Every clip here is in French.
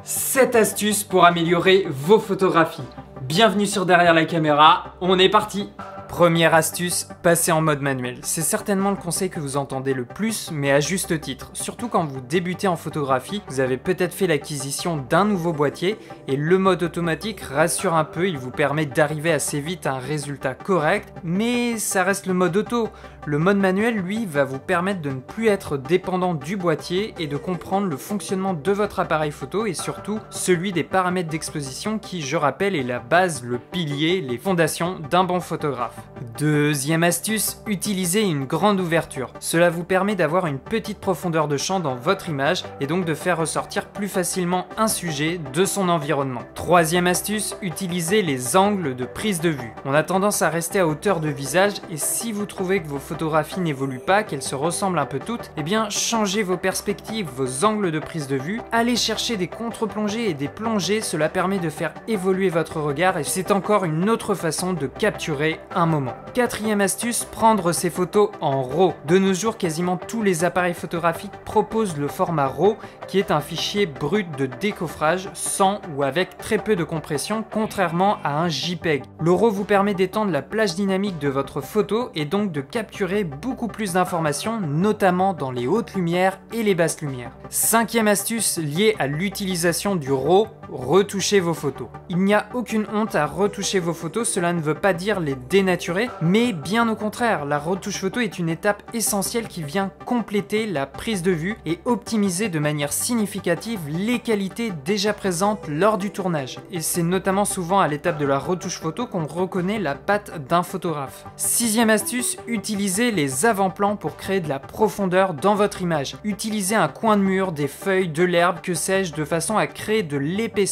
7 astuces pour améliorer vos photographies. Bienvenue sur Derrière la caméra, on est parti! Première astuce, passer en mode manuel. C'est certainement le conseil que vous entendez le plus, mais à juste titre. Surtout quand vous débutez en photographie, vous avez peut-être fait l'acquisition d'un nouveau boîtier et le mode automatique rassure un peu, il vous permet d'arriver assez vite à un résultat correct, mais ça reste le mode auto. Le mode manuel, lui, va vous permettre de ne plus être dépendant du boîtier et de comprendre le fonctionnement de votre appareil photo et surtout celui des paramètres d'exposition qui, je rappelle, est la base, le pilier, les fondations d'un bon photographe. Deuxième astuce, utilisez une grande ouverture. Cela vous permet d'avoir une petite profondeur de champ dans votre image et donc de faire ressortir plus facilement un sujet de son environnement. Troisième astuce, utilisez les angles de prise de vue. On a tendance à rester à hauteur de visage et si vous trouvez que vos photographies n'évoluent pas, qu'elles se ressemblent un peu toutes, eh bien changez vos perspectives, vos angles de prise de vue, allez chercher des contre-plongées et des plongées, cela permet de faire évoluer votre regard et c'est encore une autre façon de capturer un moment. Quatrième astuce, prendre ses photos en RAW. De nos jours, quasiment tous les appareils photographiques proposent le format RAW qui est un fichier brut de décoffrage sans ou avec très peu de compression contrairement à un JPEG. Le RAW vous permet d'étendre la plage dynamique de votre photo et donc de capturer beaucoup plus d'informations, notamment dans les hautes lumières et les basses lumières. Cinquième astuce liée à l'utilisation du RAW, retouchez vos photos. Il n'y a aucune honte à retoucher vos photos, cela ne veut pas dire les dénaturer, mais bien au contraire, la retouche photo est une étape essentielle qui vient compléter la prise de vue et optimiser de manière significative les qualités déjà présentes lors du tournage. Et c'est notamment souvent à l'étape de la retouche photo qu'on reconnaît la patte d'un photographe. Sixième astuce, utilisez les avant-plans pour créer de la profondeur dans votre image. Utilisez un coin de mur, des feuilles, de l'herbe, que sais-je, de façon à créer de l'épaisseur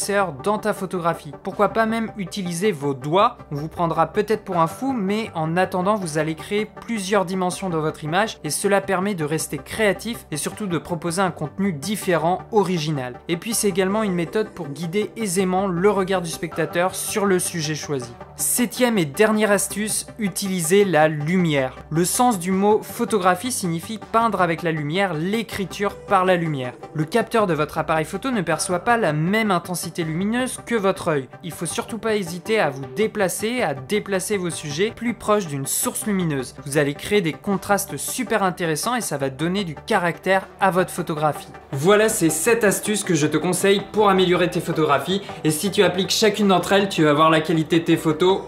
dans ta photographie. Pourquoi pas même utiliser vos doigts, on vous prendra peut-être pour un fou, mais en attendant vous allez créer plusieurs dimensions dans votre image et cela permet de rester créatif et surtout de proposer un contenu différent, original. Et puis c'est également une méthode pour guider aisément le regard du spectateur sur le sujet choisi. Septième et dernière astuce, utilisez la lumière. Le sens du mot photographie signifie peindre avec la lumière, l'écriture par la lumière. Le capteur de votre appareil photo ne perçoit pas la même intensité lumineuse que votre œil. Il faut surtout pas hésiter à vous déplacer, à déplacer vos sujets plus proches d'une source lumineuse. Vous allez créer des contrastes super intéressants et ça va donner du caractère à votre photographie. Voilà ces 7 astuces que je te conseille pour améliorer tes photographies et si tu appliques chacune d'entre elles, tu vas voir la qualité de tes photos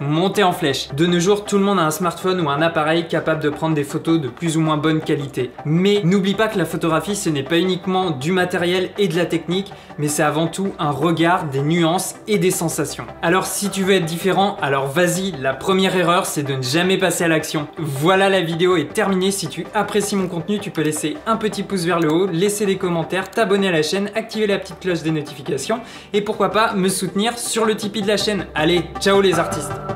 monter en flèche. De nos jours, tout le monde a un smartphone ou un appareil capable de prendre des photos de plus ou moins bonne qualité. Mais n'oublie pas que la photographie, ce n'est pas uniquement du matériel et de la technique, mais c'est avant tout un regard, des nuances et des sensations. Alors si tu veux être différent, alors vas-y, la première erreur, c'est de ne jamais passer à l'action. Voilà, la vidéo est terminée. Si tu apprécies mon contenu, tu peux laisser un petit pouce vers le haut, laisser des commentaires, t'abonner à la chaîne, activer la petite cloche des notifications et pourquoi pas me soutenir sur le Tipeee de la chaîne. Allez, ciao les artistes!